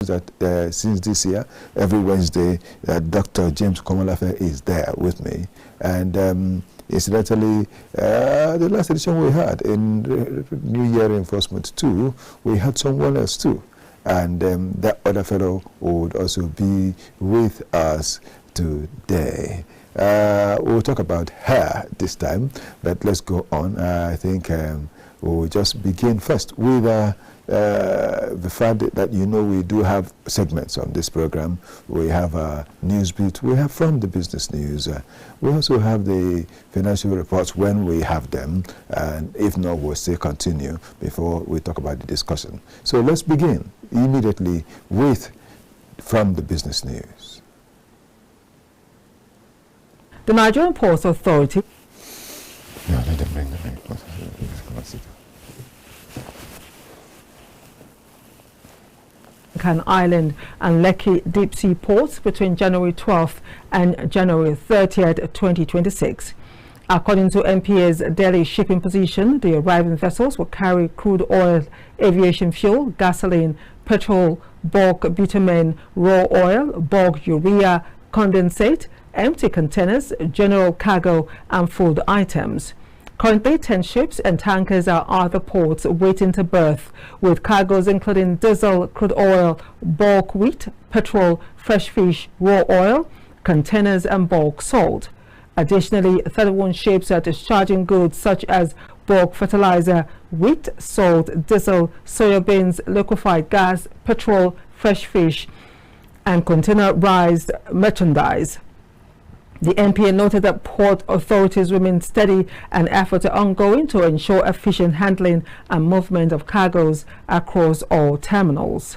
that since this year, every Wednesday, Dr. James Komolafe is there with me. And incidentally, the last edition we had in New Year Reinforcement 2, we had someone else too. And that other fellow would also be with us today. We'll talk about her this time, but let's go on. I think we'll just begin first with the fact that we do have segments on this program. We have a news beat, we have from the business news. We also have the financial reports when we have them, and if not, we'll still continue before we talk about the discussion. So let's begin immediately with from the business news. The Nigerian Ports Authority. No, let them bring them in. Can Island and Lekki deep sea ports between January 12th and January 30th, 2026. According to NPA's daily shipping position, the arriving vessels will carry crude oil, aviation fuel, gasoline, petrol, bulk bitumen, raw oil, bulk urea, condensate, empty containers, general cargo, and food items. Currently, 10 ships and tankers are at the ports waiting to berth, with cargoes including diesel, crude oil, bulk wheat, petrol, fresh fish, raw oil, containers, and bulk salt. Additionally, 31 ships are discharging goods such as bulk fertilizer, wheat, salt, diesel, soybeans, liquefied gas, petrol, fresh fish, and containerized merchandise. The NPA noted that port authorities remain steady and efforts are ongoing to ensure efficient handling and movement of cargoes across all terminals.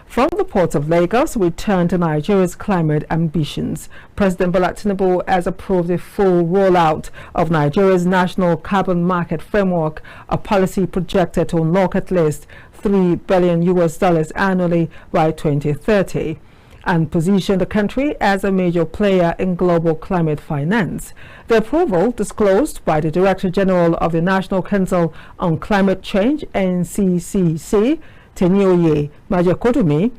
From the ports of Lagos, we turn to Nigeria's climate ambitions. President Bola Tinubu has approved a full rollout of Nigeria's national carbon market framework, a policy projected to unlock at least $3 billion annually by 2030. And position the country as a major player in global climate finance. The approval, disclosed by the Director General of the National Council on Climate Change, NCCC, Tenioye Majekodunmi,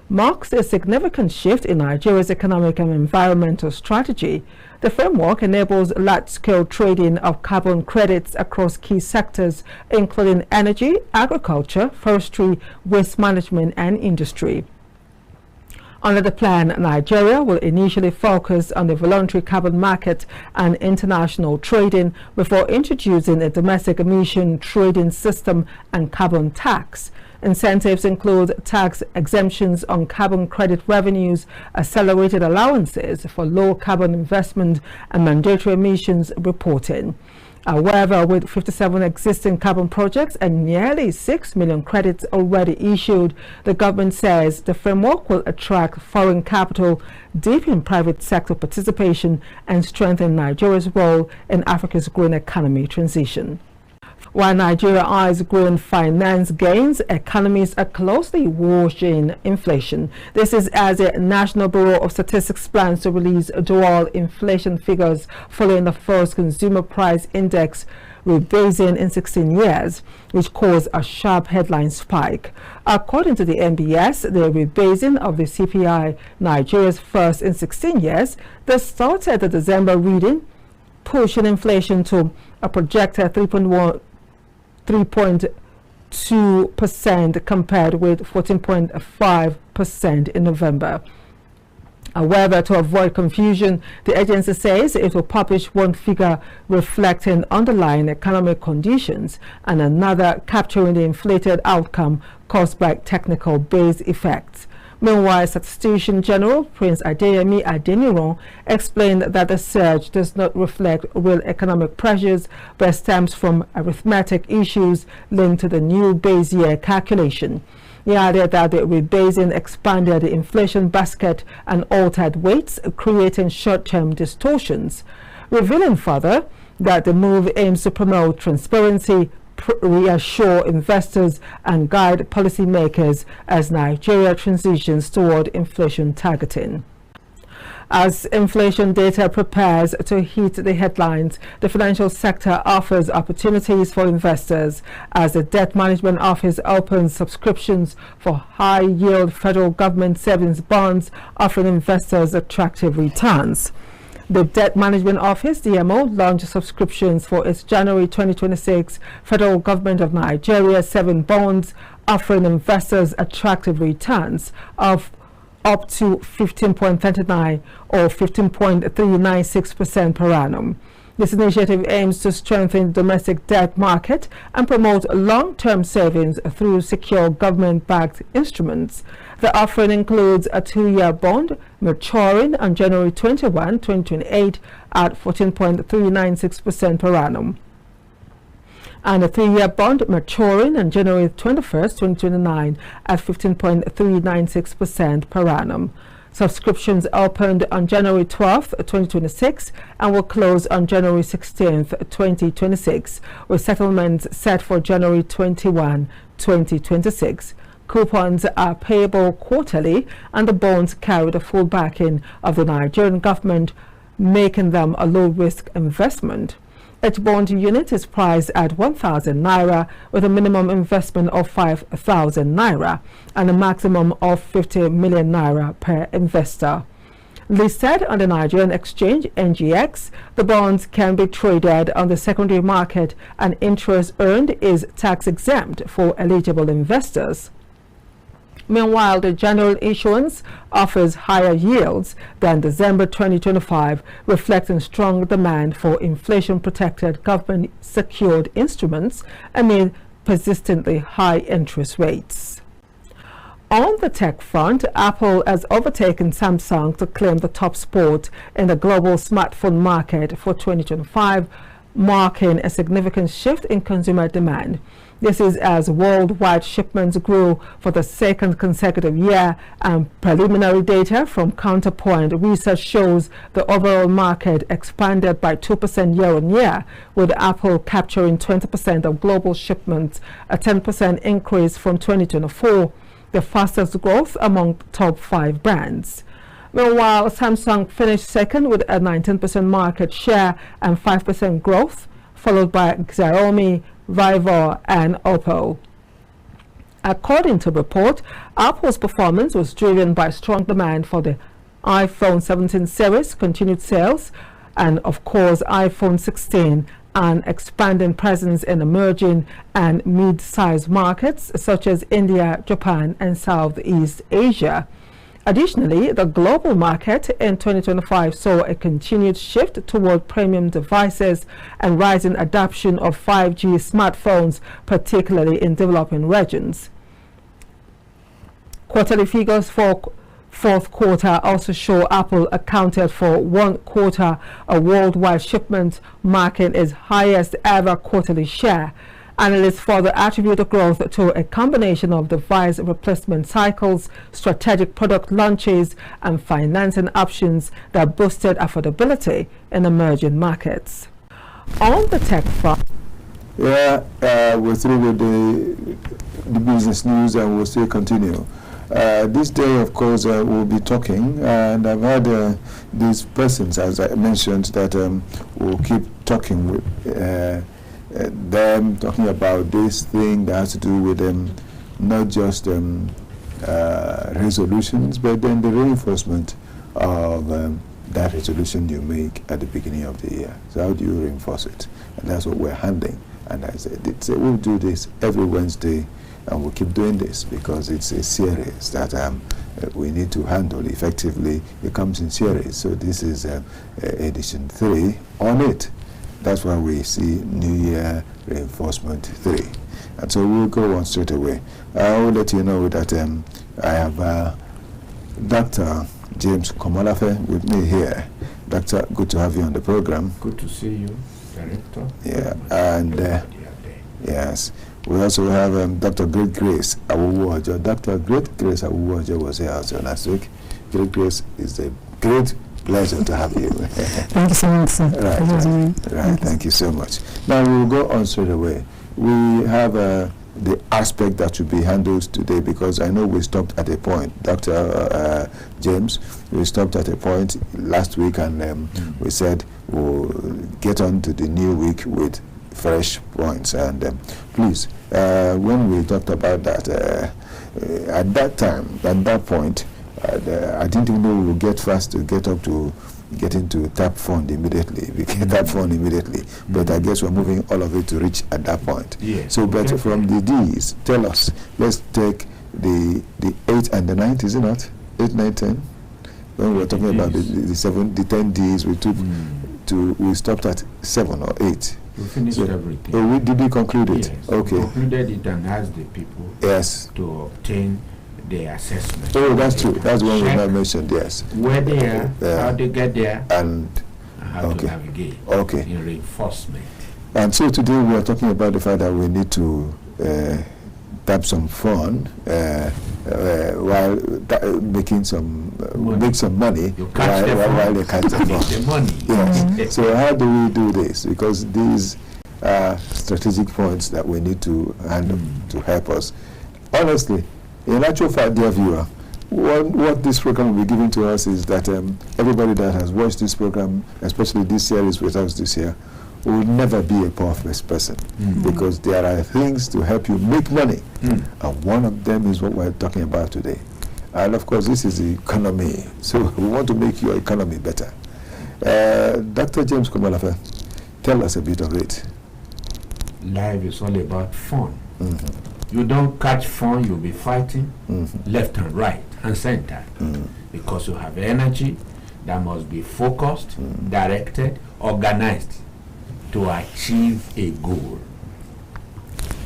marks a significant shift in Nigeria's economic and environmental strategy. The framework enables large-scale trading of carbon credits across key sectors, including energy, agriculture, forestry, waste management, and industry. Under the plan, Nigeria will initially focus on the voluntary carbon market and international trading before introducing a domestic emission trading system and carbon tax. Incentives include tax exemptions on carbon credit revenues, accelerated allowances for low carbon investment, and mandatory emissions reporting. However, with 57 existing carbon projects and nearly 6 million credits already issued, the government says the framework will attract foreign capital, deepen private sector participation, and strengthen Nigeria's role in Africa's green economy transition. While Nigeria eyes growing finance gains, economists are closely watching inflation. This is as the National Bureau of Statistics plans to release dual inflation figures following the first consumer price index rebasing in 16 years, which caused a sharp headline spike. According to the NBS, the rebasing of the CPI, Nigeria's first in 16 years, that started at the December reading, pushing inflation to a projected 3.2% compared with 14.5% in November. However, to avoid confusion, the agency says it will publish one figure reflecting underlying economic conditions and another capturing the inflated outcome caused by technical base effects. Meanwhile, Statistician General Prince Adeyemi Adeniran explained that the surge does not reflect real economic pressures but stems from arithmetic issues linked to the new base year calculation. He added that the rebasing expanded the inflation basket and altered weights, creating short-term distortions, revealing further that the move aims to promote transparency, reassure investors, and guide policymakers as Nigeria transitions toward inflation targeting. As inflation data prepares to hit the headlines, the financial sector offers opportunities for investors as the Debt Management Office opens subscriptions for high-yield federal government savings bonds, offering investors attractive returns. The Debt Management Office, DMO, launched subscriptions for its January 2026 Federal Government of Nigeria 7 bonds, offering investors attractive returns of up to 15.39 or 15.396% per annum. This initiative aims to strengthen the domestic debt market and promote long-term savings through secure government-backed instruments. The offering includes a 2-year bond maturing on January 21, 2028 at 14.396% per annum, and a 3-year bond maturing on January 21st, 2029 at 15.396% per annum. Subscriptions opened on January 12th, 2026 and will close on January 16th, 2026, with settlements set for January 21, 2026. Coupons are payable quarterly and the bonds carry the full backing of the Nigerian government, making them a low-risk investment. Each bond unit is priced at 1,000 naira with a minimum investment of 5,000 naira and a maximum of 50 million naira per investor. Listed on the Nigerian Exchange, NGX, the bonds can be traded on the secondary market and interest earned is tax-exempt for eligible investors. Meanwhile, the general issuance offers higher yields than December 2025, reflecting strong demand for inflation-protected government-secured instruments amid persistently high interest rates. On the tech front, Apple has overtaken Samsung to claim the top spot in the global smartphone market for 2025, marking a significant shift in consumer demand. This is as worldwide shipments grew for the second consecutive year, and preliminary data from Counterpoint Research shows the overall market expanded by 2% year-on-year, with Apple capturing 20% of global shipments, a 10% increase from 2024, the fastest growth among top 5 brands. Meanwhile, Samsung finished second with a 19% market share and 5% growth, followed by Xiaomi, Vivo and Oppo. According to the report, Apple's performance was driven by strong demand for the iPhone 17 series, continued sales, and of course iPhone 16, and expanding presence in emerging and mid-sized markets such as India, Japan and Southeast Asia. Additionally, the global market in 2025 saw a continued shift toward premium devices and rising adoption of 5G smartphones, particularly in developing regions. Quarterly figures for fourth quarter also show Apple accounted for 1/4 of worldwide shipments, marking its highest ever quarterly share. Analysts further attribute the growth to a combination of device replacement cycles, strategic product launches, and financing options that boosted affordability in emerging markets. On the tech front, we're through with the business news and we'll still continue. This day, of course, we'll be talking, and I've had these persons, as I mentioned, that we'll keep talking with them, talking about this thing that has to do with not just resolutions, but then the reinforcement of that resolution you make at the beginning of the year. So how do you reinforce it? And that's what we're handling. And I said, we'll do this every Wednesday, and we'll keep doing this because it's a series that we need to handle effectively. It comes in series. So this is edition 3 on it. That's why we see New Year Reinforcement 3. And so we'll go on straight away. I will let you know that I have Dr. James Komolafe with me here. Doctor, good to have you on the program. Good to see you, Director. Yeah, and yes. We also have Dr. Great Grace Awuwojo. Dr. Great Grace Awuwojo was here also last week. Great Grace, is a great pleasure to have you. Thank you so much, sir. Right, thank you so much. Now we'll go on straight away. We have the aspect that should be handled today, because I know we stopped at a point, Dr. James, we stopped at a point last week, and we said we'll get on to the new week with fresh points. And please, when we talked about that, at that time, at that point, I didn't even know we would get fast to get up to getting to tap fund immediately. We get tap fund immediately, but I guess we're moving all of it to reach at that point. Yes. So, but from the D's, tell us. Let's take the 8 and the 9, is it not? 8, 9, 10. When we were talking about the 10 D's, we took we stopped at 7 or 8. We finished everything. Oh, did we conclude it? Yes. Okay. We concluded it and asked the people to obtain the assessment. Oh, that's true. That's one we have mentioned, yes. Where they are, how they get there, and how to navigate in reinforcement. And so today we are talking about the fact that we need to tap some fun while making some make some money while they catch the money. Yes. So how do we do this? Because these are strategic points that we need to handle to help us. Honestly, in actual fact, dear viewer, what this program will be giving to us is that everybody that has watched this program, especially this series with us this year, will never be a poor person, because there are things to help you make money, and one of them is what we're talking about today. And of course, this is the economy, so we want to make your economy better. Dr. James Komolafe, tell us a bit of it. Life is all about fun. You don't catch fun, you'll be fighting left and right and center, because you have energy that must be focused, directed, organized to achieve a goal.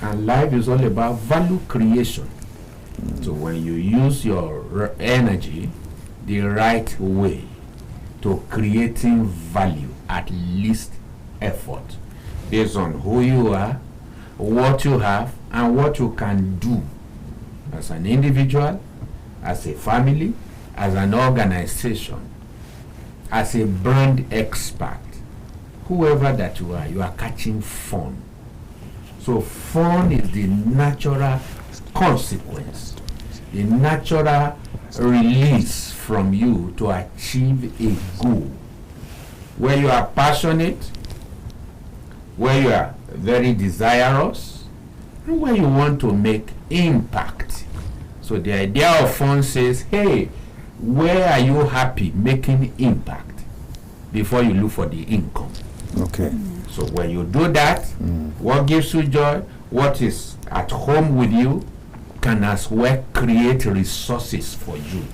And life is all about value creation. So when you use your energy the right way to creating value at least effort, based on who you are, what you have, and what you can do as an individual, as a family, as an organization, as a brand expert, whoever that you are catching fun. So fun is the natural consequence, the natural release from you to achieve a goal where you are passionate, where you are very desirous, and where you want to make impact. So the idea of fun says, hey, where are you happy making impact before you look for the income? Okay. So when you do that, what gives you joy, what is at home with you, can as well create resources for you.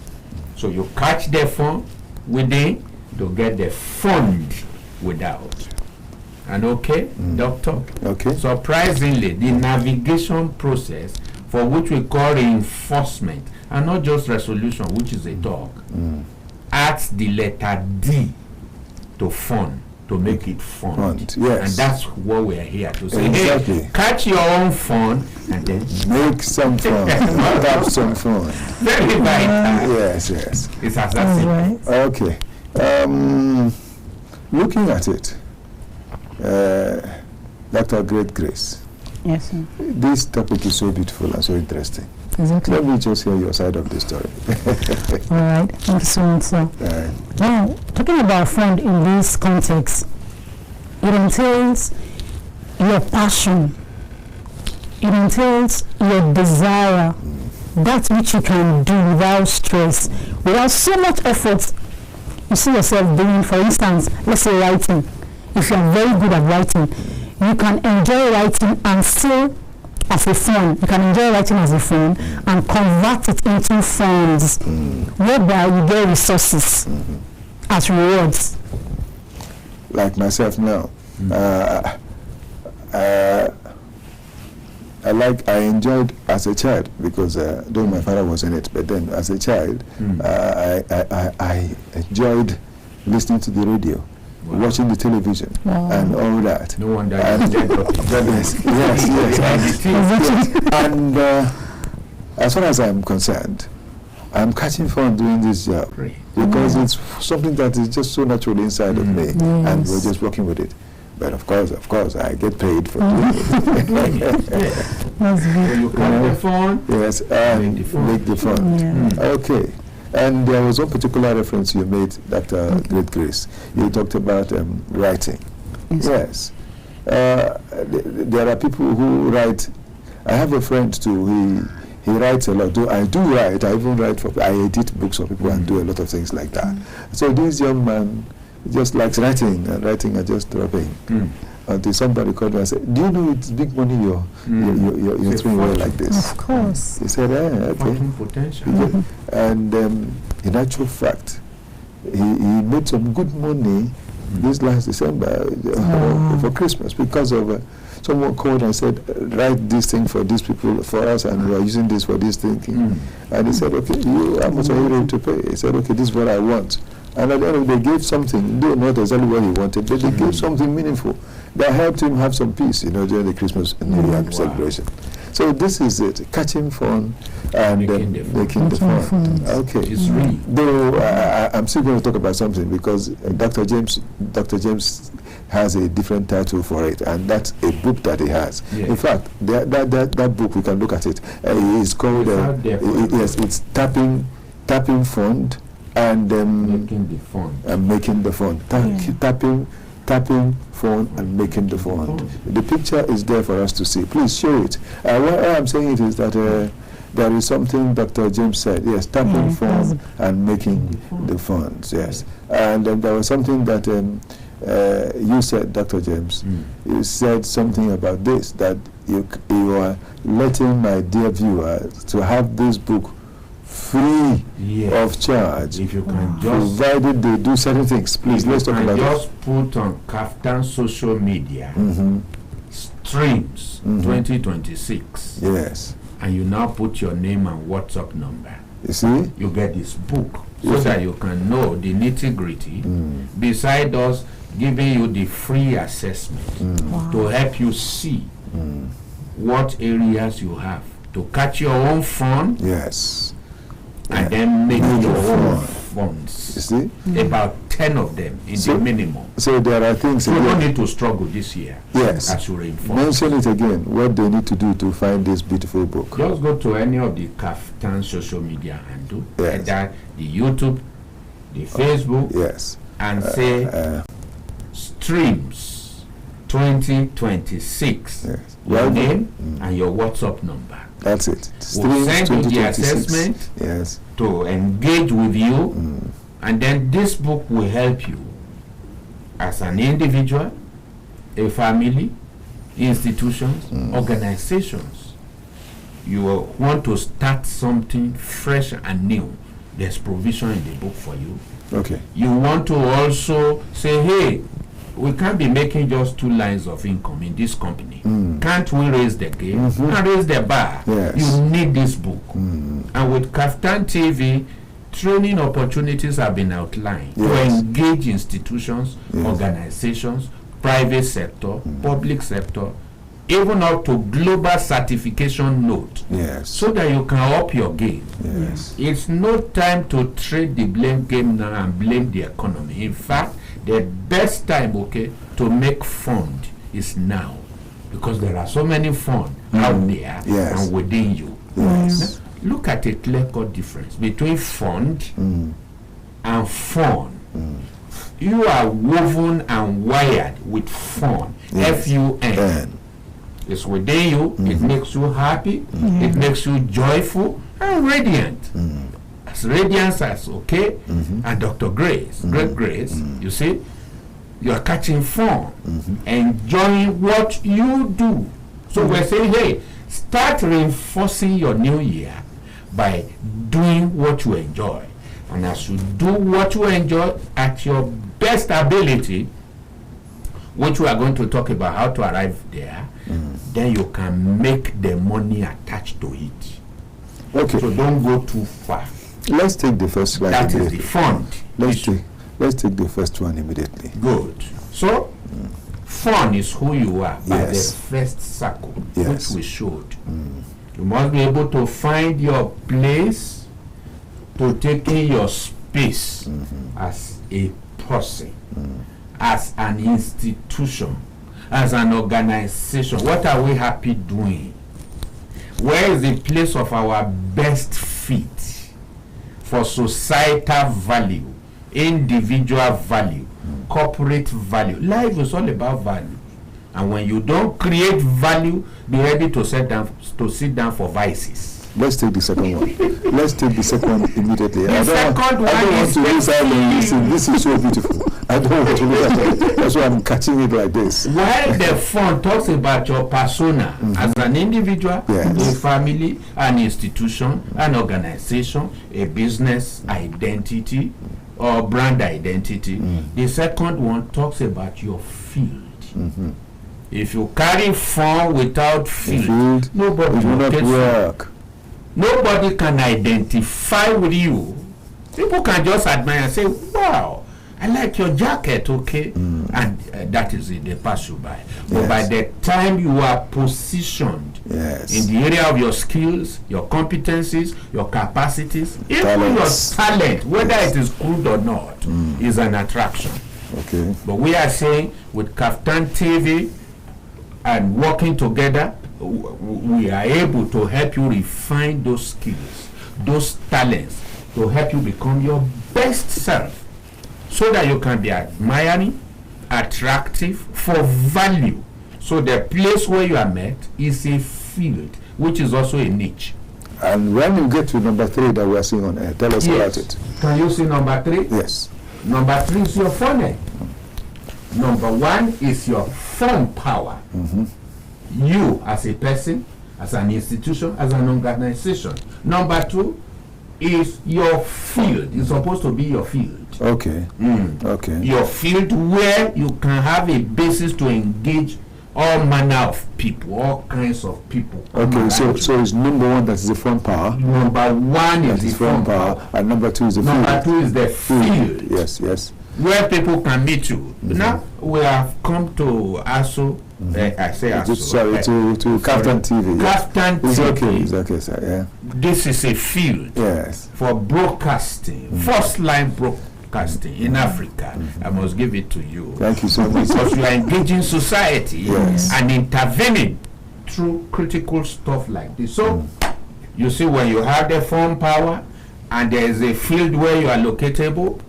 So you catch the fun within to get the fund without. And doctor? Okay. Surprisingly, the navigation process, for which we call reinforcement, and not just resolution, which is a talk, adds the letter D to fun, to make it fun. Yes. And that's what we are here to say. Exactly. Hey, catch your own fun and then make some fun. Have some fun. Very vital. Yes. It's as that simple. Okay. Looking at it, Dr. Great Grace. Yes, sir. This topic is so beautiful and so interesting. Exactly. Let me just hear your side of the story. All right. Thank you so much, sir. Now, talking about fun in this context, it entails your passion. It entails your desire. That which you can do without stress, without so much effort. You see yourself doing, for instance, let's say writing. If you're very good at writing, you can enjoy writing and still as a fun. You can enjoy writing as a fun and convert it into funds, whereby you get resources as rewards. Like myself now, I enjoyed as a child, because though my father was in it, but then as a child, I enjoyed listening to the radio. Wow. Watching the television and all that. No wonder. Yes. And as far as I'm concerned, I'm catching fun doing this job because it's something that is just so natural inside of me, and we're just working with it. But of course, I get paid for doing it. That's So good. you cut the phone. Yes, and make the fund. Yeah. Okay. And there was one particular reference you made, Dr. Great Grace. You talked about writing. Yes. There are people who write. I have a friend too. He writes a lot. I do write. I even write for. I edit books for people and do a lot of things like that. So this young man just likes writing and just dropping. Until somebody called me and said, "Do you know it's big money you're throwing away like this?" Of course. He said, "Okay." Fucking potential. And in actual fact, he made some good money this last December for Christmas because of someone called and said, "Write this thing for these people, for us, and we are using this for this thinking." And he said, "Okay, how much are you ready to pay?" He said, "Okay, this is what I want." And at the end of it, they gave something, though not exactly what he wanted, but they gave something meaningful that helped him have some peace, during the Christmas and New Year celebration. So this is it, catching fun and making the fun. Okay. It's real. Though I'm still going to talk about something because Dr. James has a different title for it, and that's a book that he has. Yeah. In fact, that book, we can look at it. It's called it's tapping fund and Making the fund. making the fund. Tapping phone and making the phone. The picture is there for us to see. Please show it. Why I'm saying it is that there is something Dr. James said. Yes, tapping phone and making the phones. Yes, and there was something that you said, Dr. James. You said something about this, that you are letting my dear viewer to have this book free of charge, If you can just provided they do certain things. Please, let's talk about just put on KAFTAN social media streams 2026. Yes. And you now put your name and WhatsApp number. You see? You get this book so that you can know the nitty-gritty. Beside us giving you the free assessment to help you see what areas you have to catch your own fun. Yes. And then make your own funds. You see? About 10 of them in the minimum. So there are things. You don't need to struggle this year. Yes. As you reinforce. Mention it again. What they need to do to find this beautiful book. Just go to any of the KAFTAN social media handle, either the YouTube, the Facebook, and say Streams 2026. Your name and your WhatsApp number. That's it. We'll send you the assessment to engage with you, and then this book will help you as an individual, a family, institutions, organizations. You want to start something fresh and new. There's provision in the book for you. Okay. You want to also say, hey, we can't be making just 2 lines of income in this company. Can't we raise the game and raise the bar? Yes. You need this book. And with KAFTAN TV, training opportunities have been outlined to engage institutions, organizations, private sector, public sector, even up to global certification note, so that you can up your game. It's no time to trade the blame game now and blame the economy. In fact, the best time, to make fund is now, because there are so many funds out there and within you. Now, look at a clear-cut difference between fund and fun. You are woven and wired with fun. F-U-N. It's within you. It makes you happy. It makes you joyful and radiant. As radiance as and Dr. Grace, Great Grace, you see, you are catching fun, enjoying what you do. So we're saying, hey, start reinforcing your new year by doing what you enjoy. And as you do what you enjoy at your best ability, which we are going to talk about how to arrive there, then you can make the money attached to it. Okay. So don't go too far. Let's take the first slide. That is the fund. Let's take the first one immediately. Good. So, fun is who you are by the first circle, which we showed. You must be able to find your place, to take in your space as a person, as an institution, as an organization, what are we happy doing? Where is the place of our best fit for societal value, individual value, corporate value? Life is all about value. And when you don't create value, be ready to sit down for vices. Let's take the second one. Let's take the second one immediately. The second one I don't want to lose out on this. This is so beautiful. I don't want to lose out on it. That's why I'm catching it like this. While the fund talks about your persona as an individual, Yes. a family, an institution, an organization, a business identity or brand identity, the second one talks about your field. If you carry fund without field, nobody it will not work. Nobody can identify with you. People can just admire and say, wow, I like your jacket, okay? And that is it, they pass you by. But by the time you are positioned in the area of your skills, your competencies, your capacities, even your talent, whether it is good or not, is an attraction. Okay. But we are saying with KAFTAN TV and working together, we are able to help you refine those skills, those talents, to help you become your best self, so that you can be admiring, attractive, for value. So the place where you are met is a field, which is also a niche. And when you get to number 3 that we are seeing on air, tell us about it. Can you see number 3? Yes. Number 3 is your funnel. Number 1 is your fund power. You as a person, as an institution, as an organization. Number 2 is your field. It's supposed to be your field. Okay. Okay. Your field where you can have a basis to engage all manner of people, all kinds of people. Okay, so it's number 1 that is the fund power. Number 1 is the fund power, and number 2 is the field. Number 2 is the field. Yes, yes. Where people can meet you. Now we have come to ASO. I say ASO. Sorry, to KAFTAN TV. KAFTAN TV. It's okay, sir. Yeah. This is a field for broadcasting, first line broadcasting in Africa. I must give it to you. Thank you so much. Because you are engaging society and intervening through critical stuff like this. So you see, when you have the fund power and there is a field where you are locatable,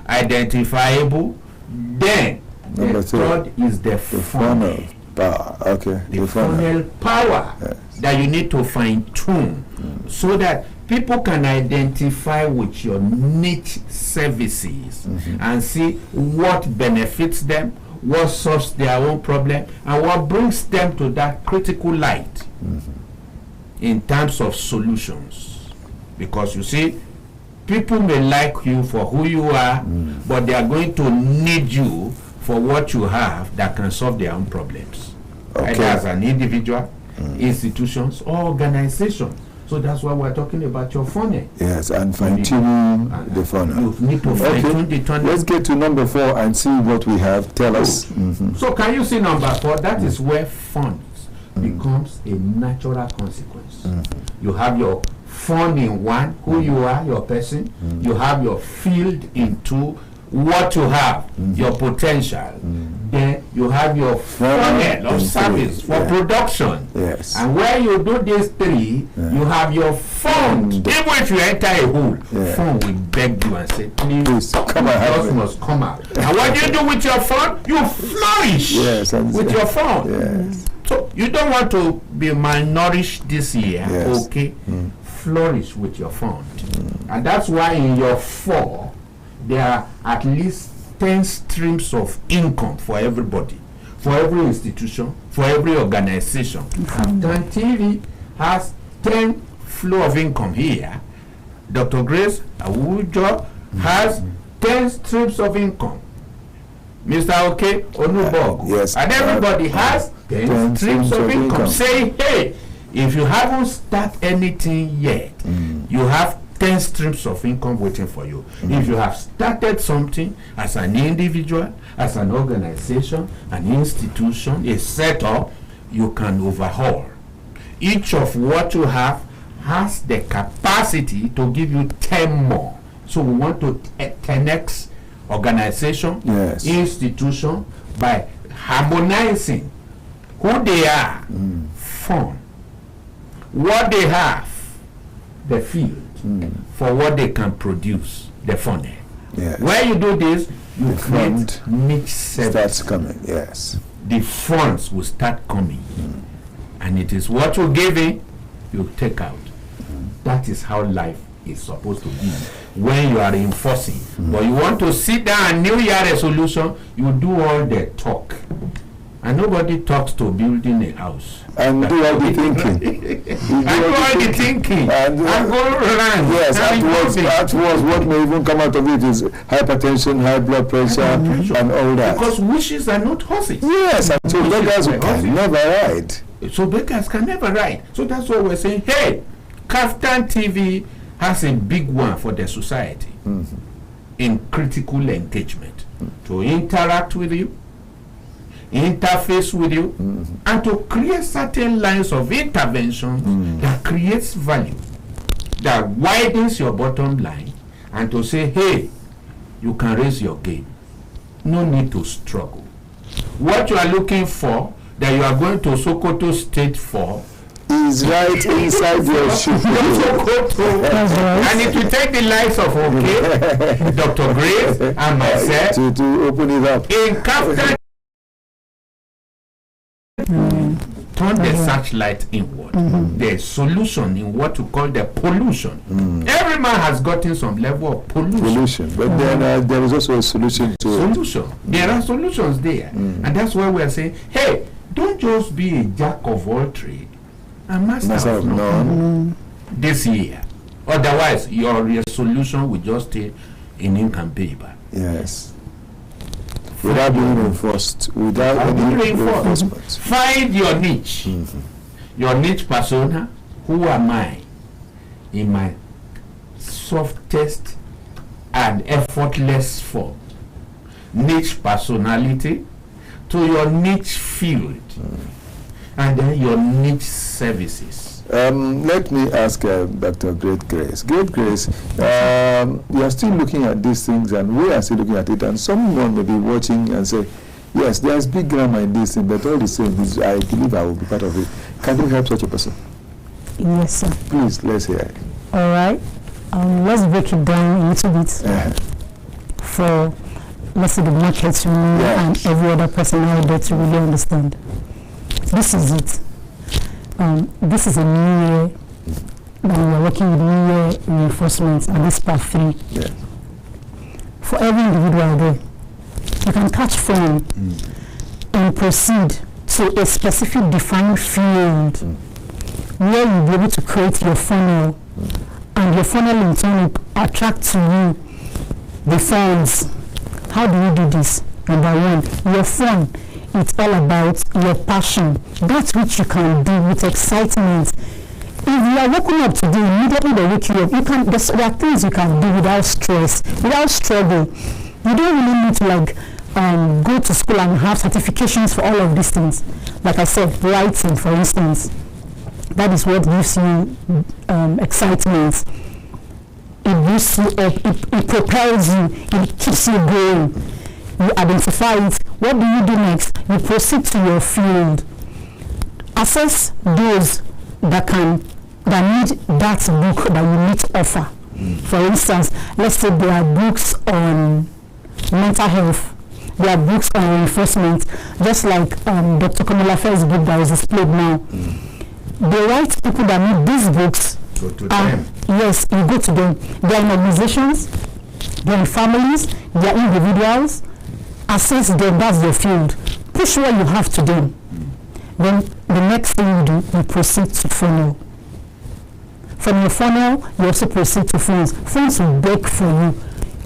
identifiable, then Number the third is the funnel power. Okay. The funnel power that you need to fine tune so that people can identify with your niche services and see what benefits them, what solves their own problem, and what brings them to that critical light in terms of solutions. Because you see, people may like you for who you are, but they are going to need you for what you have that can solve their own problems. Either as an individual, institutions, or organizations. So that's why we're talking about your funnel. Yes, and fine-tuning the funnel. You need to fine-tune the funnel. Let's get to number 4 and see what we have. Tell us. So can you see number 4? That is where funds becomes a natural consequence. You have your fund in 1, who you are, your person. You have your field in 2, what you have, your potential. Then you have your funnel of service for production. Yes. And where you do these 3, you have your fund. Even if you enter a hole, fund will beg you and say, please come out. You must come out. And what do you do with your fund? You flourish with your fund. Yes. So you don't want to be malnourished this year, okay? Flourish with your fund. And that's why in your 4, there are at least 10 streams of income for everybody, for every institution, for every organization. KAFTAN TV has 10 flow of income here. Dr. Grace Awujo has 10 streams of income. Mr. Okechukwu Onubogu, and everybody has 10 streams of income. Say, hey, if you haven't started anything yet, you have 10 streams of income waiting for you. If you have started something as an individual, as an organization, an institution, a setup, you can overhaul. Each of what you have has the capacity to give you 10 more. So we want to 10x organization, institution, by harmonizing who they are, fund, what they have, the field, for what they can produce, the funnel. Yes. When you do this, you The create fund niche service. starts coming. Yes. The funds will start coming, and it is what you give in, you take out. That is how life is supposed to be when you are enforcing. But you want to sit down and New Year resolution, you do all the talk, and nobody talks to building a house. And do all the thinking. And do all the thinking. And go around. Yes, afterwards, what may even come out of it is hypertension, high blood pressure, and all that. Because wishes are not horses. Yes, and so Wishes beggars were horses. can never ride. So beggars can never ride. So that's why we're saying, hey, KAFTAN TV has a big one for the society in critical engagement to interact with you, interface with you, and to create certain lines of intervention that creates value, that widens your bottom line, and to say, hey, you can raise your game. No need to struggle. What you are looking for, that you are going to Sokoto State for, Is right inside your shoe. And it will take the lives of Dr. Grace and myself to open it up. in KAFTAN. Turn the searchlight inward. The solution in what you call the pollution. Every man has gotten some level of pollution. But then there is also a solution to Solution. There are solutions there. And that's why we are saying, hey, don't just be a jack of all trades, a master of none this year. Otherwise, your solution will just stay in ink and paper. Yes. Without being enforced, without any reinforcement. Find your niche. Your niche persona. Who am I in my softest and effortless form? Niche personality to your niche field, and then your niche services. Let me ask Dr. Great Grace. Great Grace, you are still looking at these things, and we are still looking at it, and someone may be watching and say, yes, there's big grammar in this thing, but all the same, I believe I will be part of it. Can you help such a person? Yes, sir. Please, let's hear it. All right. Let's break it down a little bit for, let's say, the market to me and every other person out there to really understand. This is it. This is a new year. We are working with new year reinforcement, and this part 3. Yeah. For every individual there, you can catch fun and proceed to a specific defined field where you'll be able to create your funnel, and your funnel in turn will attract to you the funds. How do you do this? Number 1, your fun. It's all about your passion. That's which you can do with excitement. If you are waking up today, immediately they wake you up. There are things you can do without stress, without struggle. You don't really need to go to school and have certifications for all of these things. Like I said, writing, for instance, that is what gives you excitement. It boosts you up, it propels you, it keeps you going. You identify it. What do you do next? You proceed to your field. Assess those that need that book that you need to offer. For instance, let's say there are books on mental health. There are books on reinforcement, just like Dr. Komolafe's book that was displayed now. The right people that need these books, Go to them. Yes, you go to them. They are in organizations, they are in families, they are individuals. Assess them, that's your field. Push what you have to them. Then the next thing you do, you proceed to funnel. From your funnel, you also proceed to funds. Funds will beg for you.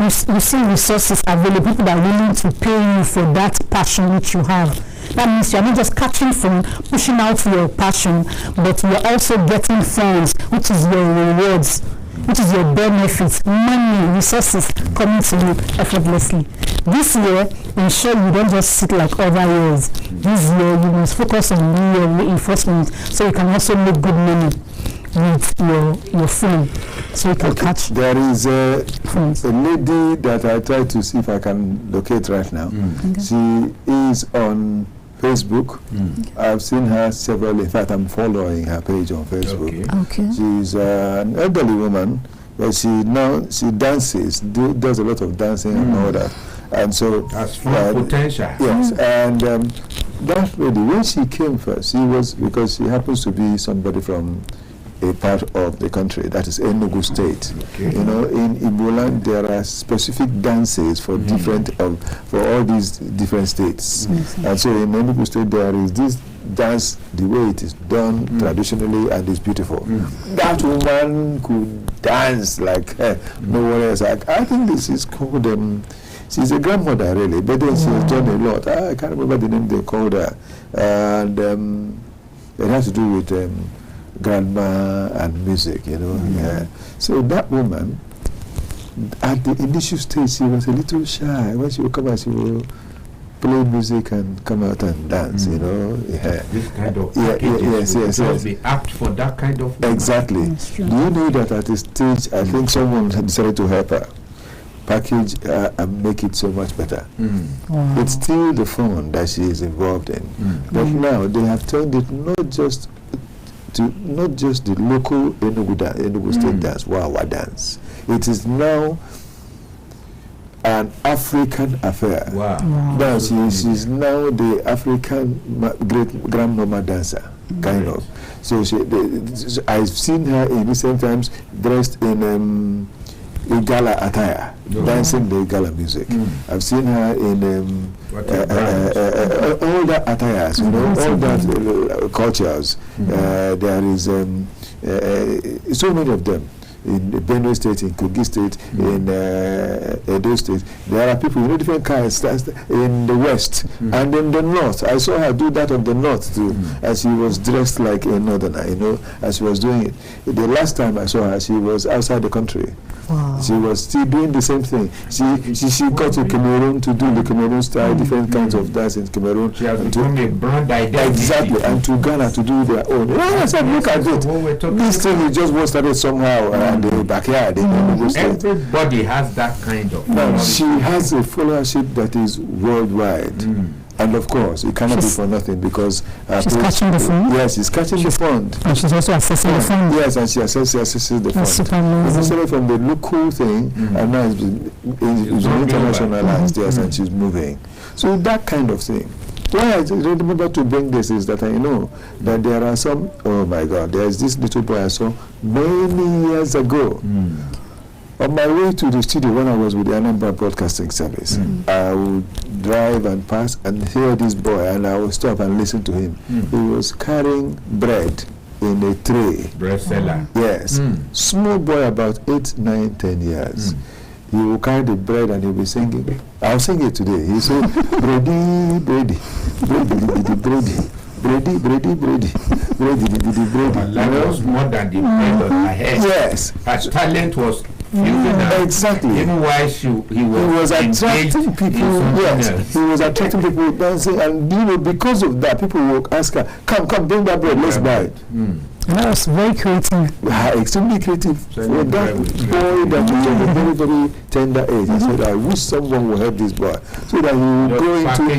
You see resources available, people that are willing to pay you for that passion which you have. That means you are not just catching from pushing out your passion, but you are also getting funds, which is your rewards, which is your benefits, money, resources coming to you effortlessly. This year, ensure you don't just sit like other years. This year, you must focus on new year reinforcement so you can also make good money. with your phone, so you can catch. There is a lady that I try to see if I can locate right now. She is on Facebook. I've seen her several. In fact, I'm following her page on Facebook. Okay. She's an elderly woman, but she dances, does a lot of dancing and all that. And so that's full potential. Yes, and that lady, when she came first, because she happens to be somebody from a part of the country, that is Enugu State. You know, in Igboland there are specific dances for for all these different states. And so in Enugu State there is this dance, the way it is done traditionally, and it's beautiful. That woman could dance like no one else. I think this is called she's a grandmother really, but then she has done a lot. I can't remember the name they called her, and it has to do with grandma and music, you know. So that woman, at the initial stage, she was a little shy. When she would come out, she would play music and come out and dance, you know. This kind of yes. Be apt for that kind of woman. Exactly. Do you know that at this stage, I think someone had decided to help her package and make it so much better. It's still the fun that she is involved in, but now they have turned it not just the local Enugu State dance, Wawa dance. It is now an African affair. Now she's now the African great grandmama dancer, kind of. So I've seen her in recent times dressed in Igala attire, dancing the Igala music. I've seen her in all the attires, you know, all that cultures. There is so many of them. In Benue State, in Kogi State, in Edo State, there are people, you know, different kinds in the West and in the North. I saw her do that on the North too, as she was dressed like a Northerner, you know, as she was doing it. The last time I saw her, she was outside the country. She was still doing the same thing. She got to Cameroon to do the Cameroon style, different kinds of dance in Cameroon. She has become a brand identity. Exactly, and to Ghana to do their own. I said, look at it. This thing is just was started somehow around the backyard. Everybody has that kind of. Now, she has a followership that is worldwide. And of course, it cannot be for nothing because she's catching the fund. Yes, she's catching the fund. And she's also assessing the fund. Yes, and she assesses the fund. Super amazing. It's started from the local thing, and now it's been internationalized. Yes, and she's moving. So that kind of thing. Why I remember to bring this is that I know that there are some. Oh my God! There is this little boy I saw many years ago. On my way to the studio when I was with the Anambra Broadcasting Service, I would drive and pass and hear this boy, and I would stop and listen to him. He was carrying bread in a tray. Bread seller. Yes. Small boy, about 8, 9, 10 years. He will carry the bread and he'll be singing. I'll sing it today. He said, "Brady, Brady, Brady, Brady. Brady, Brady, Brady, Brady, Brady." Her life was more than the bread on her head. Yes. Her talent was exactly. Even while he was attracting people. Yes, he was attracting people dancing, and you know, because of that, people will ask her, "Come, bring that bread, let's buy it." And that was very creative. Extremely creative. For that boy that was at a very, very tender age, I said, I wish someone would help this boy so that he will go into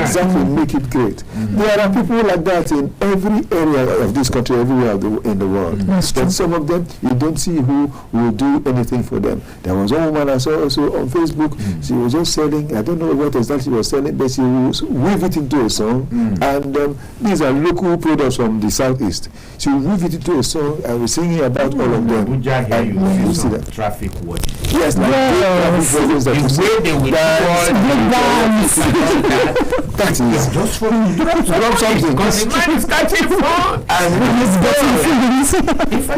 exactly make it great. There are people like that in every area of this country, everywhere in the world. But some of them, you don't see who will do anything for them. There was one woman I saw also on Facebook. She was just selling, I don't know what exactly she was selling, but she was weave it into a song. And these are local products from the southeast. She will weave it into a song and we're singing about all of them. And you see that traffic warning. Yes, like traffic warnings that you say they will that is just for drop something because the man is catching fun. And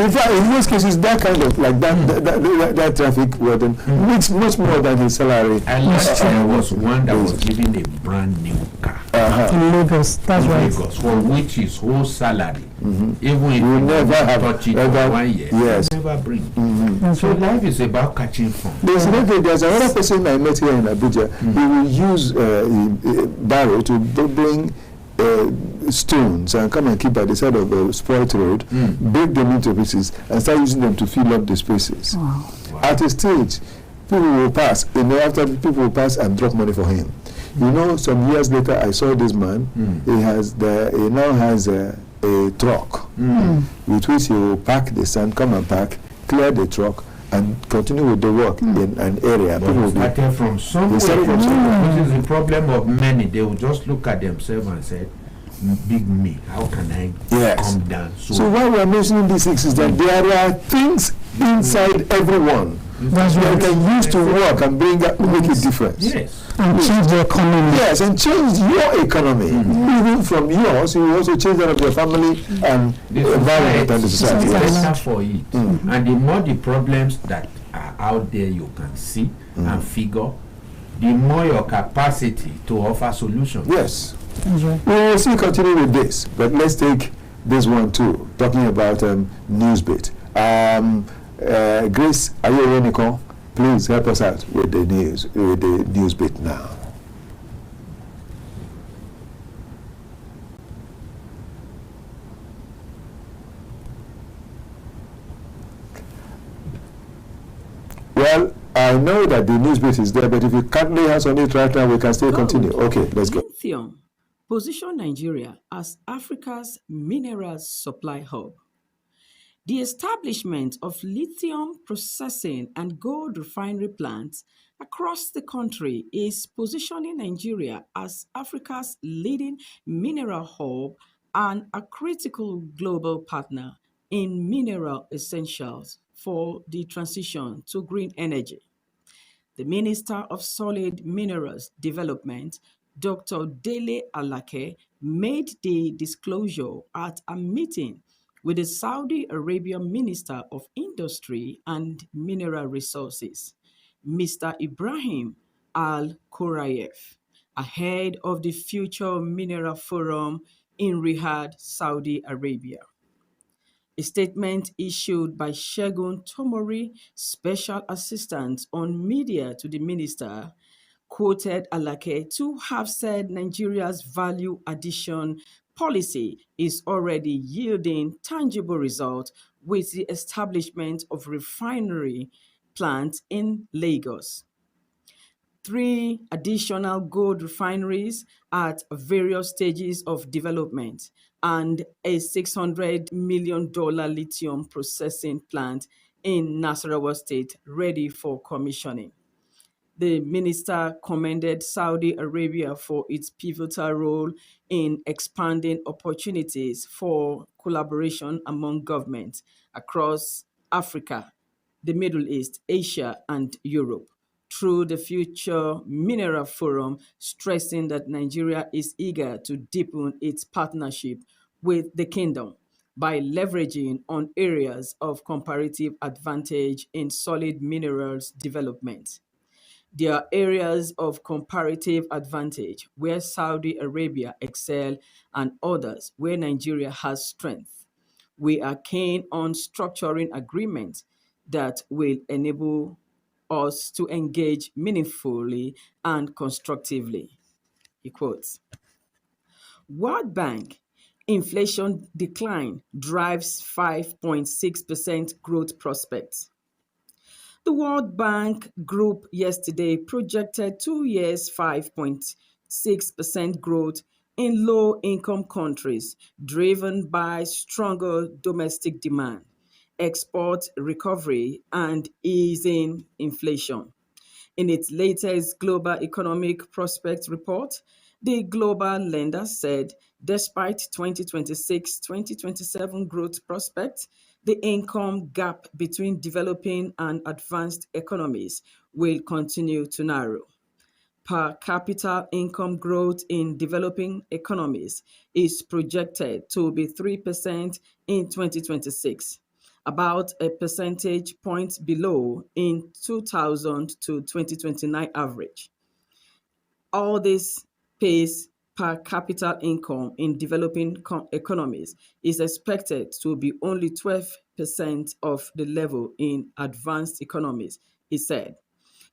in fact, in most cases, that kind of like that traffic warden makes much more than his salary. And last year was one that was given a brand new car in Lagos. That's right. Lagos, for which his whole salary, even if you never have touch it for 1 year, yes, never bring. So life is about catching fun. There's another person I met here in Abuja. He will use barrow to bring stones and come and keep by the side of a spoiled road, break them into pieces, and start using them to fill up the spaces. Wow. At a stage, people will pass. After people will pass and drop money for him. You know, some years later, I saw this man. He now has a truck with which he will pack the sand, come and pack, clear the truck, and continue with the work in an area. But people started from somewhere. Which is the problem of many. They will just look at themselves and say, big me, how can I come down? So why we are mentioning these things is that there are things inside everyone that can use to work and make a difference. Yes. And change the economy. Yes, and change your economy. Even from yours, you will also change that of your family and the environment and the society. Better for it. And the more the problems that are out there you can see and figure, the more your capacity to offer solutions. Yes. We'll still continue with this, but let's take this one too, talking about Newsbit. Grace, are you ready, Nicole? Please help us out with the news, with the Newsbit now. Well, I know that the Newsbit is there, but if you can't lay hands on it right now, we can still continue. Okay, let's go. Lithium position Nigeria as Africa's mineral supply hub. The establishment of lithium processing and gold refinery plants across the country is positioning Nigeria as Africa's leading mineral hub and a critical global partner in mineral essentials for the transition to green energy. The Minister of Solid Minerals Development, Dr. Dele Alake, made the disclosure at a meeting with the Saudi Arabian Minister of Industry and Mineral Resources, Mr. Ibrahim Al-Korayev, ahead of the Future Mineral Forum in Riyadh, Saudi Arabia. A statement issued by Shegun Tomori, Special Assistant on Media to the Minister, quoted Alake to have said Nigeria's value addition policy is already yielding tangible results with the establishment of refinery plants in Lagos. 3 additional gold refineries at various stages of development and a $600 million lithium processing plant in Nasarawa State ready for commissioning. The minister commended Saudi Arabia for its pivotal role in expanding opportunities for collaboration among governments across Africa, the Middle East, Asia, and Europe through the Future Mineral Forum, stressing that Nigeria is eager to deepen its partnership with the kingdom by leveraging on areas of comparative advantage in solid minerals development. There are areas of comparative advantage where Saudi Arabia excel and others where Nigeria has strength. We are keen on structuring agreements that will enable us to engage meaningfully and constructively. He quotes, World Bank, inflation decline drives 5.6% growth prospects. The World Bank Group yesterday projected 2 years 5.6% growth in low-income countries, driven by stronger domestic demand, export recovery, and easing inflation. In its latest Global Economic Prospects report, the global lender said despite 2026-2027 growth prospects, the income gap between developing and advanced economies will continue to narrow. Per capita income growth in developing economies is projected to be 3% in 2026, about a percentage point below in 2000 to 2029 average. All this pace per capita income in developing economies is expected to be only 12% of the level in advanced economies, he said.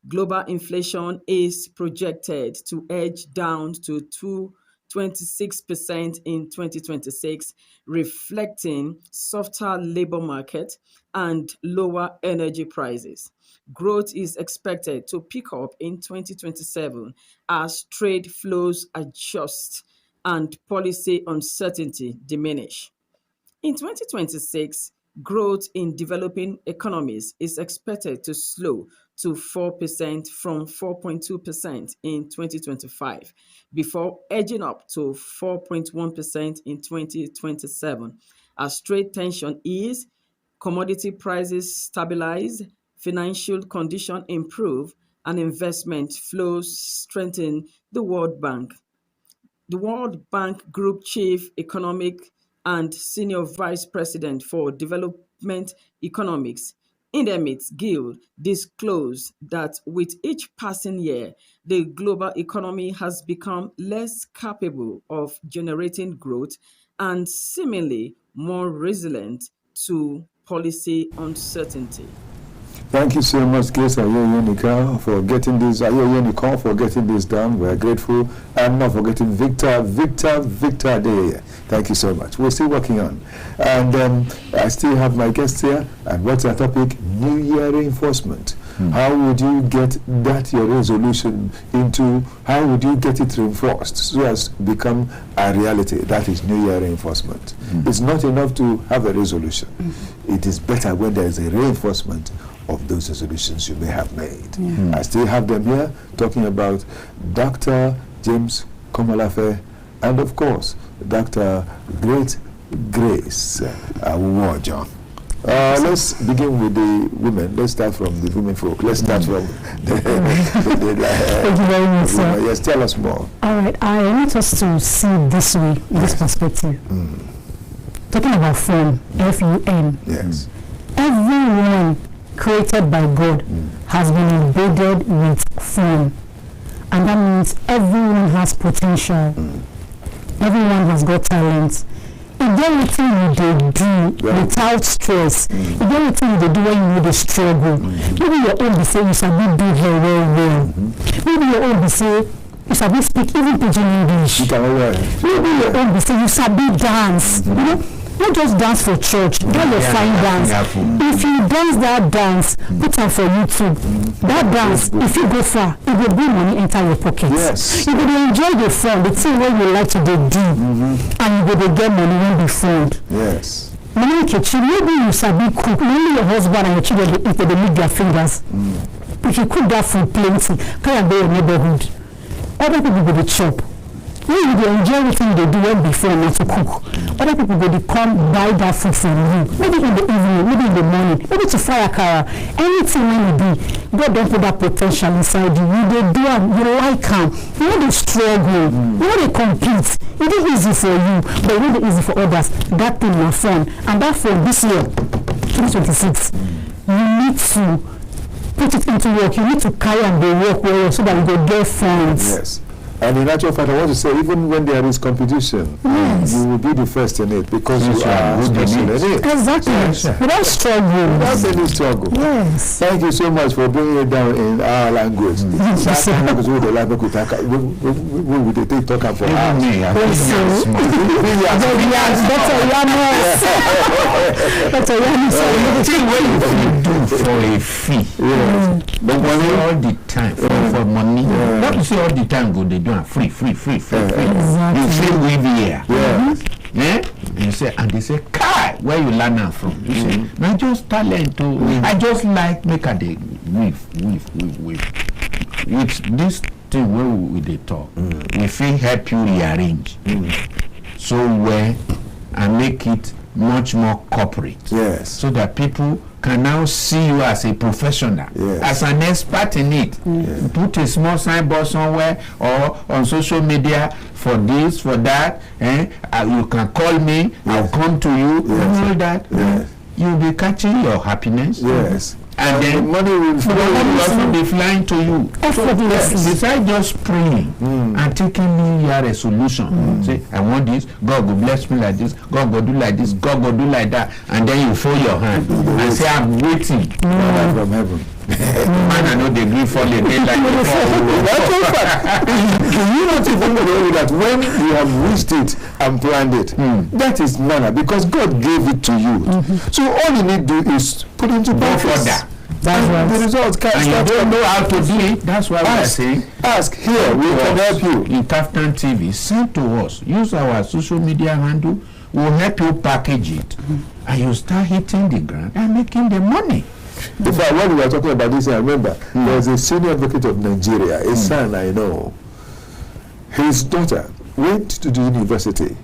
Global inflation is projected to edge down to 26% in 2026, reflecting softer labor market and lower energy prices. Growth is expected to pick up in 2027 as trade flows adjust and policy uncertainty diminish. In 2026, growth in developing economies is expected to slow to 4% from 4.2% in 2025, before edging up to 4.1% in 2027 as trade tension ease, commodity prices stabilize, financial condition improve, and investment flows strengthen. The World Bank Group Chief Economic and Senior Vice President for Development Economics, Indemit Gill, disclosed that with each passing year, the global economy has become less capable of generating growth and seemingly more resilient to policy uncertainty. Thank you so much, Grace Ayoyonika, for getting this. Ayoyonika for getting this done. We are grateful, and not forgetting Victor Adeyeye. Thank you so much. We're still working on, and I still have my guests here. And what's our topic? New Year reinforcement. How would you get that your resolution into? How would you get it reinforced so as become a reality? That is New Year reinforcement. It's not enough to have a resolution. It is better when there is a reinforcement of those resolutions you may have made. I still have them here talking about Dr. James Komolafe and of course Dr. Great Grace Awojo. Let's begin with the women. Let's start from the women folk. Let's start from the Thank you very much, sir. Yes, tell us more. All right, I want us to see this way, this perspective. Talking about fun, F-U-N. Yes. Everyone created by God has been embedded with fun. And that means everyone has potential. Everyone has got talent. If everything you do without stress, if everything you do when you know the struggle, maybe your own be say you sabi do very well. Maybe your own be say you sabi speak even pidgin English. Maybe your own be say you sabi dance. You know, not just dance for church, that your fine dance. If you dance that dance, put on for YouTube. That dance, if you go far, it will bring money enter your pocket. Yes. You will enjoy the fun, the thing what you like to do, and you will get money when you fund. Yes. Maybe you sabi cook, maybe your husband and your children they eat, they lick their fingers. If you cook that food plenty, come and be your neighborhood. Other people will be chop. When you enjoy everything they do well before not to cook, other people will come buy that food from you. Maybe in the evening, maybe in the morning, maybe to fire car. Anything when you do, God don't put that potential inside you. You they do it, you like them. You know they struggle, you know they compete. It is easy for you, but it will be easy for others. That thing is fun. And that for this year, 2026, you need to put it into work. You need to carry and be work well so that you go get funds. Yes. And in actual fact, I want to say, even when there is competition, you will be the first in it because you are special in it. Exactly. Yes. Without struggle. Without any struggle. Yes. Thank you so much for bringing it down in our language. We will take talk for hours. Dr. Yanis, what you do for a fee. But all the time for money. What you say all the time go they do free. Exactly. You feel with here. Yeah. You say, and they say, Kai, where you learn that from? You say, I just talent to. I just like make a day with this thing where we they talk. We feel help you rearrange so well and make it much more corporate. Yes. So that people can now see you as a professional, as an expert in it. Put a small signboard somewhere or on social media for this, for that. You can call me, I'll come to you, and all that. You'll be catching your happiness. Yes. And then the money will also be flying to you. Besides just praying and taking me your resolution, say, I want this, God will bless me like this, God will do like this, God will do like that, and then you fold your hand and say, I'm waiting from heaven. Man, I know they agree for the day like That's a fact. You not even know that when you have wished it and planned it, that is manna, because God gave it to you. So all you need to do is put into practice. That's right. The results can't And you start don't from know how to do it. That's why we are saying, ask here, we can help you. In KAFTAN TV, send to us. Use our social media handle. We'll help you package it. And you start hitting the ground and making the money. In fact, when we were talking about this, I remember there was a senior advocate of Nigeria, a son I know. His daughter went to the university.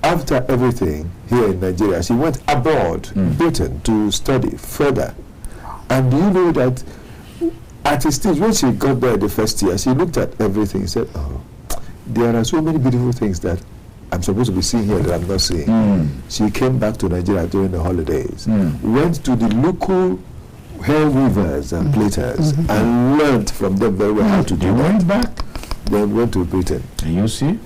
After everything here in Nigeria, she went abroad, Britain, to study further. And do you know that at a stage, when she got there the first year, she looked at everything and said, oh, there are so many beautiful things that I'm supposed to be seeing here that I'm not seeing. She came back to Nigeria during the holidays, went to the local hair weavers and plaiters and learned from them very well how to do You that. went back. Then went to Britain. And you see?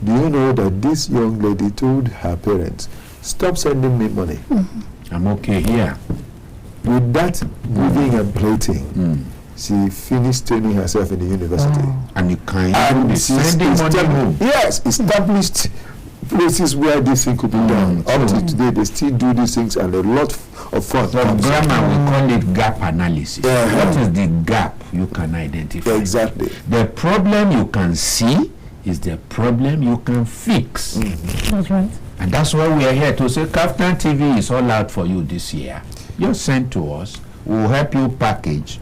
Do you know that this young lady told her parents, stop sending me money? I'm okay here. With that weaving and plaiting, she finished training herself in the university. And you can even be sending money home. Yes, established places where this thing could be done. Up to today, they still do these things, and a lot of fun. From grammar, we call it gap analysis. What is the gap you can identify? Exactly. The problem you can see is the problem you can fix. That's right. And that's why we are here to say KAFTAN TV is all out for you this year. Just send to us. We'll help you package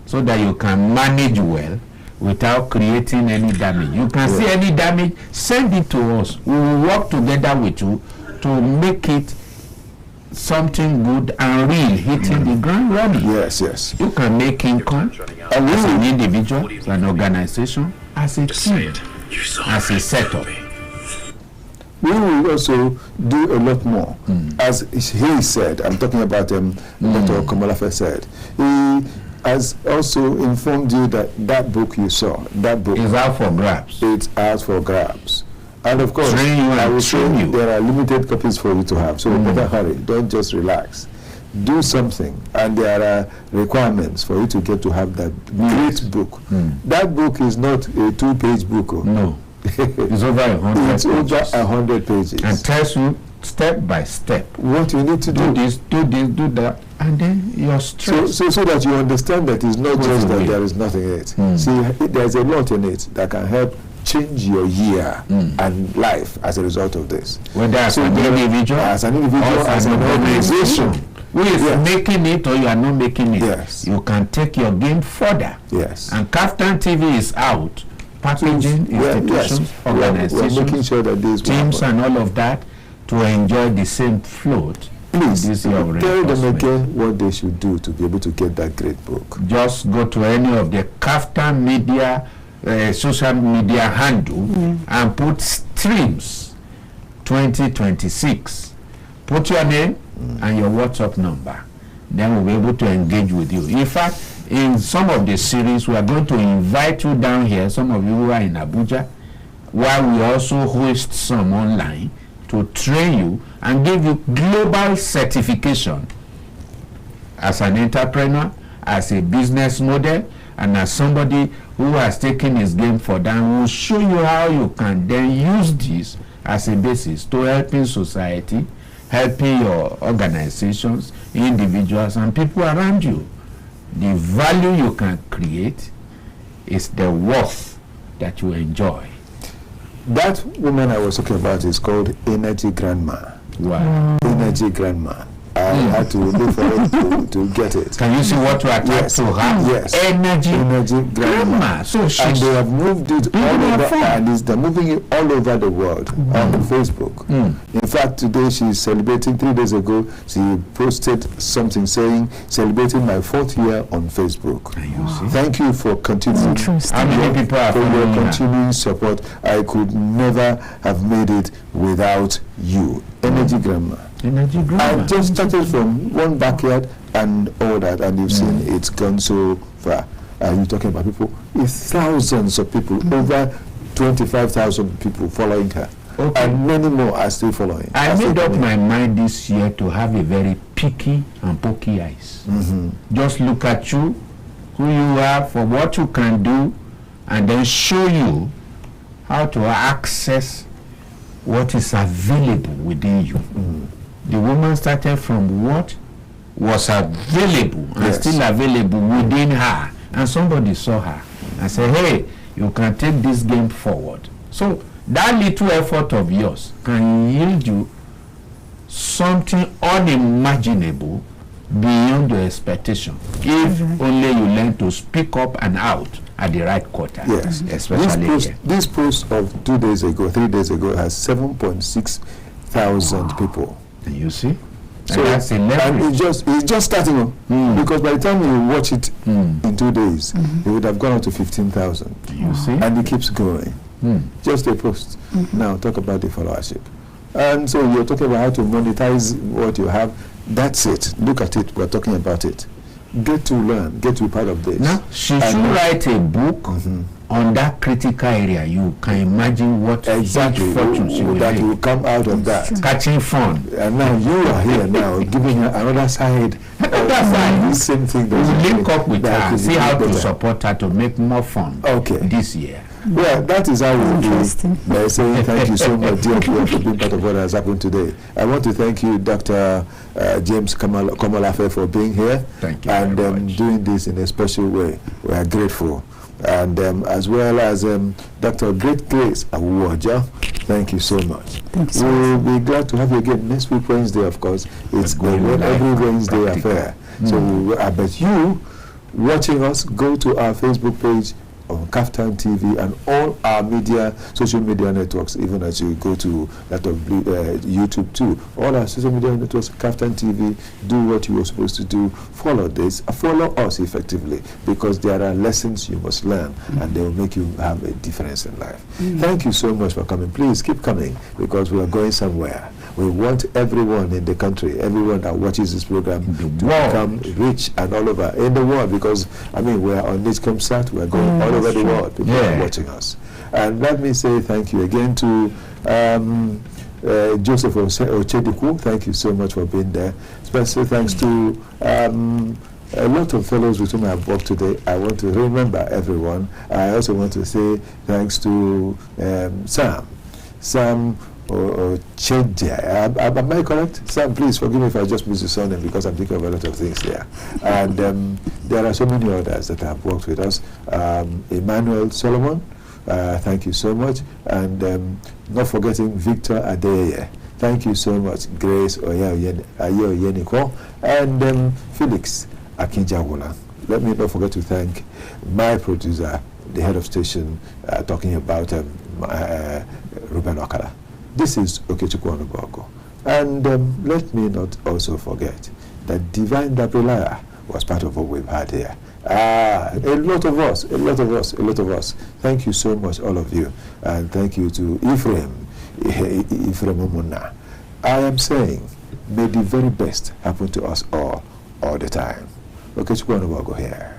so that you can manage well without creating any damage. You can see any damage, send it to us. We will work together with you to make it something good and real, hitting the ground running. Yes, yes. You can make income as an individual, as an organization, as a team, as a setup. We will also do a lot more. As he said, I'm talking about Dr. Komolafe said, he has also informed you that that book you saw, that book It's out for grabs. it's out for grabs. And of course, Train you and I will train say you. there are limited copies for you to have, so better hurry, don't just relax. Do something, and there are requirements for you to get to have that great book. That book is not a 2-page book. No. It's over 100 It's over pages. 100 pages. And tells you step by step. What you need to Do do. this, do that, and then you're stressed. So that you understand that it's not Goes just that away. there is nothing in it. See, there's a lot in it that can help change your year and life as a result of this. Whether as So an there- individual, as an individual, or as an organization. who is Yes. making it or you are not making it, Yes. you can take your game further. Yes. And KAFTAN TV is out, packaging institutions, We're making organizations, sure that this will teams, happen. and all of that to enjoy the same float. Please This year of tell them reinforcement. again what they should do to be able to get that great book. Just go to any of the KAFTAN media, social media handle and put streams 2026. Put your name and your WhatsApp number. Then we'll be able to engage with you. In fact, in some of the series, we are going to invite you down here, some of you who are in Abuja, while we also host some online to train you and give you global certification as an entrepreneur, as a business model, and as somebody who has taken his game for that. We'll show you how you can then use this as a basis to helping society, helping your organizations, individuals, and people around you. The value you can create is the worth that you enjoy. That woman I was talking about is called Energy Grandma. Wow. Energy Grandma. I had to look for it to get it. Can you see what we are trying Yes. to have? Yes. Energy Grandma. Grandma. So And she's they have moved it all on her over, phone. and they're moving it all over the world on Facebook. In fact, today she's celebrating, 3 days ago, she posted something saying, celebrating my 4th year on Facebook. Thank you for continuing. Interesting. How many people are For your following her? continuing support. I could never have made it without you. Energy Grandma. Energy I Grandma. just started from one backyard and all that, and you've seen it's gone so far. You're talking about people, it's thousands of people, over 25,000 people following her. Okay. And many more are still following. I made up my mind this year to have a very picky and pokey eyes. Just look at you, who you are, for what you can do, and then show you how to access what is available within you. The woman started from what was available and still available within her, and somebody saw her and said, hey, you can take this game forward. So that little effort of yours can yield you something unimaginable beyond your expectation, if only you learn to speak up and out at the right quarter. Yes, especially this post of 3 days ago has 7.6 thousand people. And you see, So that's a and it's just starting because by the time you watch it in 2 days, it would have gone up to 15,000. You see, and it keeps going. Just a post. Now talk about the followership. And so you're talking about how to monetize what you have. That's it. Look at it. We're talking about it. Get to learn. Get to be part of this. Now, she should write a book on that critical area. You can imagine what exactly fortunes you will that make. will come out of that. Catching fun. And now you are here now giving her another side. The same thing. We will link up with her, see how to support her to make more fun this year. Yeah, that is how we do. By saying thank you so much, dear, for being part of what has happened today. I want to thank you, Dr. James Komolafe, for being here. Thank you and very much. Doing this in a special way. We are grateful. And as well as Dr. Great Grace Awuoja, thank you so much. Thanks. We'll be glad to have you again next week, Wednesday, of course. It's every Wednesday affair. So I bet you watching us, go to our Facebook page on KAFTAN TV and all our social media networks, even as you go to that of YouTube too. All our social media networks, KAFTAN TV, do what you were supposed to do. Follow this, follow us effectively, because there are lessons you must learn and they will make you have a difference in life. Thank you so much for coming. Please keep coming, because we are going somewhere. We want everyone in the country, everyone that watches this program to become rich and all over in the world, because I mean we are on NIGCOMSAT, we are going all over the world. People are watching us. And let me say thank you again to Joseph Okechukwu. Thank you so much for being there. Special thanks to a lot of fellows with whom I have worked today. I want to remember everyone. I also want to say thanks to Sam or Chedja. Am I correct? Sam, please forgive me if I just miss your surname, because I'm thinking of a lot of things there. And there are so many others that have worked with us. Emmanuel Solomon, thank you so much. And not forgetting Victor Adeye. Thank you so much. Grace Oyeniko and Felix Akinjawula. Let me not forget to thank my producer, the head of station, talking about Ruben Okala. This is Okechukwu Onubogu. And let me not also forget that Divine Dabrelaya was part of what we've had here. A lot of us. Thank you so much, all of you. And thank you to Ephraim Omuna. I am saying, may the very best happen to us all the time. Okechukwu Onubogu here.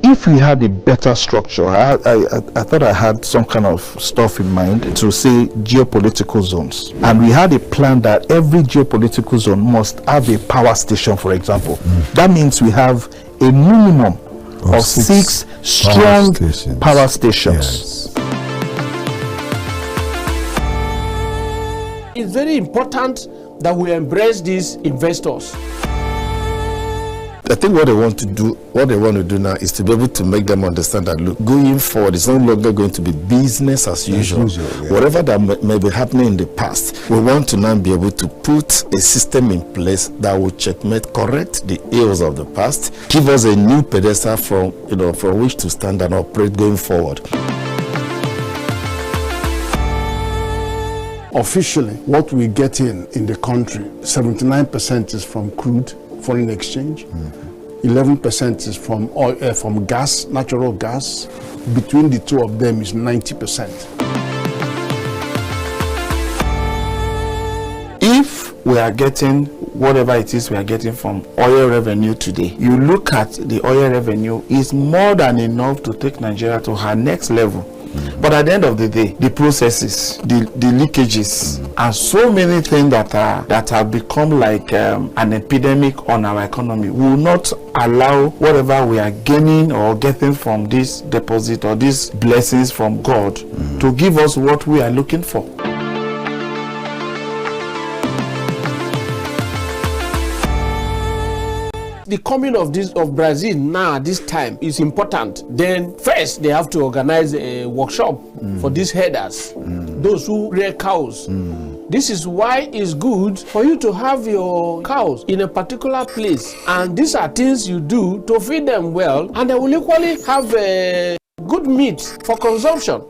If we had a better structure, I thought I had some kind of stuff in mind to say geopolitical zones. And we had a plan that every geopolitical zone must have a power station, for example. That means we have a minimum of six strong power stations. Yes. It's very important that we embrace these investors. I think what they want to do now is to be able to make them understand that, look, going forward, it's no longer going to be business as usual. Whatever that may be happening in the past, we want to now be able to put a system in place that will checkmate, correct the ills of the past, give us a new pedestal from which to stand and operate going forward. Officially, what we get in the country, 79% is from crude, foreign exchange, 11% is from oil, from gas, natural gas. Between the two of them is 90%. we are getting whatever it is we are getting from oil revenue today, you look at the oil revenue, is more than enough to take Nigeria to her next level. But at the end of the day, the processes, the leakages, and so many things that have become like an epidemic on our economy will not allow whatever we are gaining or getting from this deposit or these blessings from God to give us what we are looking for. The coming of Brazil now this time is important. Then first they have to organize a workshop for these herders, those who rear cows. This is why it's good for you to have your cows in a particular place, and these are things you do to feed them well, and they will equally have good meat for consumption.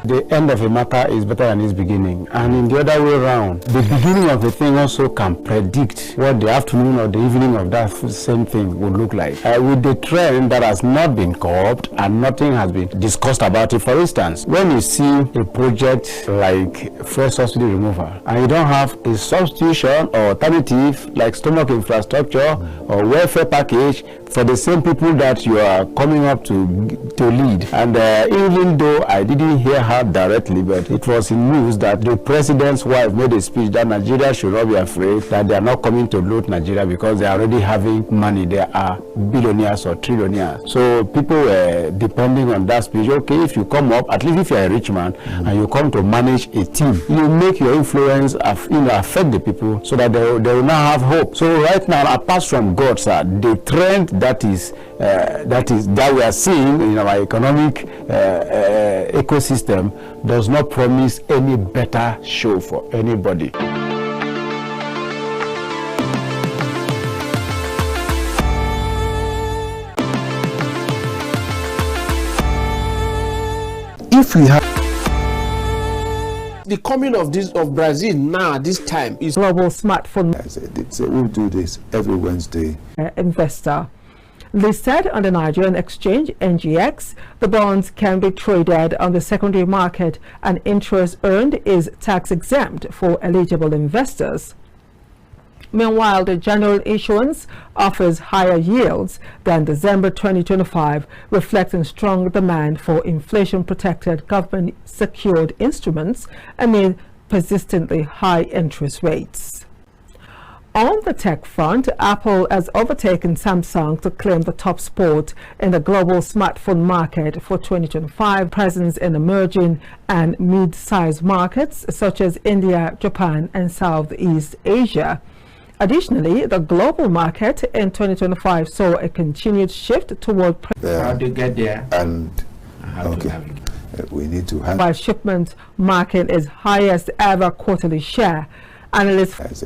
The end of a matter is better than its beginning, and in the other way around, the beginning of a thing also can predict what the afternoon or the evening of that same thing would look like. With the trend that has not been curbed and nothing has been discussed about it, for instance, when you see a project like fuel subsidy removal and you don't have a substitution or alternative like stomach infrastructure or welfare package for the same people that you are coming up to lead, and even though I didn't hear her directly, but it was in news that the president's wife made a speech that Nigeria should not be afraid that they are not coming to loot Nigeria because they are already having money. They are billionaires or trillionaires. So people were depending on that speech. Okay, if you come up, at least if you are a rich man and you come to manage a team, you make your influence affect the people so that they will not have hope. So right now, apart from God, sir, the trend that we are seeing in our economic ecosystem does not promise any better show for anybody. If we have the coming of Brazil now this time is global smartphone. We'll do this every Wednesday. Investor. Listed on the Nigerian exchange, NGX, the bonds can be traded on the secondary market and interest earned is tax exempt for eligible investors. Meanwhile, the general issuance offers higher yields than December 2025, reflecting strong demand for inflation-protected government-secured instruments amid persistently high interest rates. On the tech front, Apple has overtaken Samsung to claim the top spot in the global smartphone market for 2025, presence in emerging and mid-sized markets such as India, Japan, and Southeast Asia. Additionally, the global market in 2025 saw a continued shift toward how to get there and how to have it. We need to have by shipment marking its highest ever quarterly share. Analysts,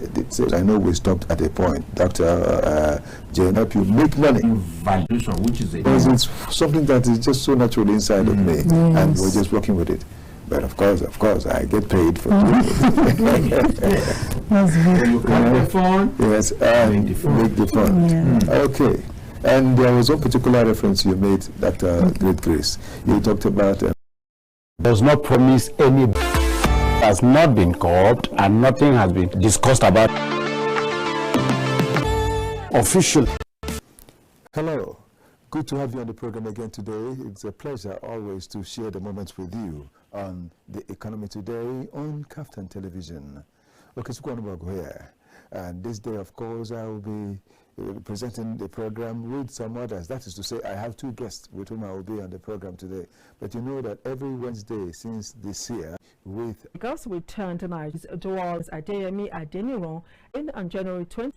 I know we stopped at a point. Dr. Jane, help you make money. Valuation, which is because it's something that is just so naturally inside of me, and we're just working with it. But of course, I get paid for doing it. You cut the phone. Yes, and make the phone. Yeah. Okay. And there was one particular reference you made, Dr. Great Grace. You talked about does not promise any. Has not been curbed and nothing has been discussed about officially. Hello, good to have you on the program again today. It's a pleasure always to share the moments with you on The Economy Today on KAFTAN Television. Okechukwu Onubogu here, and this day, of course, I will be presenting the program with some others. That is to say, I have two guests with whom I will be on the program today. But you know that every Wednesday since this year, with because we turn tonight towards Adeyemi Adeniran on January 20th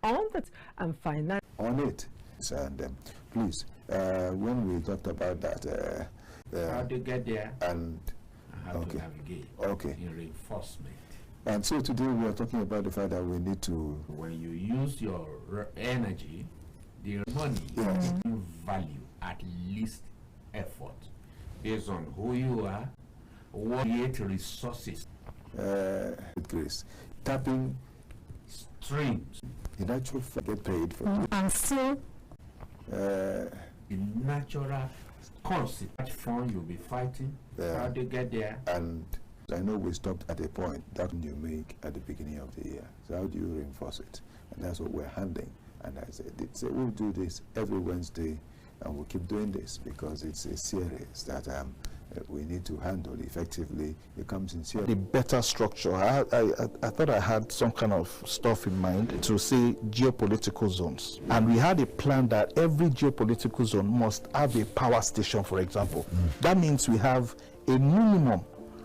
on that and finance on it. And please, when we talked about that, how to get there and how to navigate in reinforcement. And so today we are talking about the fact that we need to, when you use your energy, the money value at least effort based on who you are, what create resources. Grace, tapping streams. In actual fact, get paid for And still, the natural concept fund you'll be fighting. How to get there and I know we stopped at a point that you make at the beginning of the year. So how do you reinforce it? And that's what we're handling. And I said, we'll do this every Wednesday, and we'll keep doing this because it's a series that we need to handle effectively. It comes in series. The better structure. I thought I had some kind of stuff in mind to say geopolitical zones. And we had a plan that every geopolitical zone must have a power station, for example. That means we have a minimum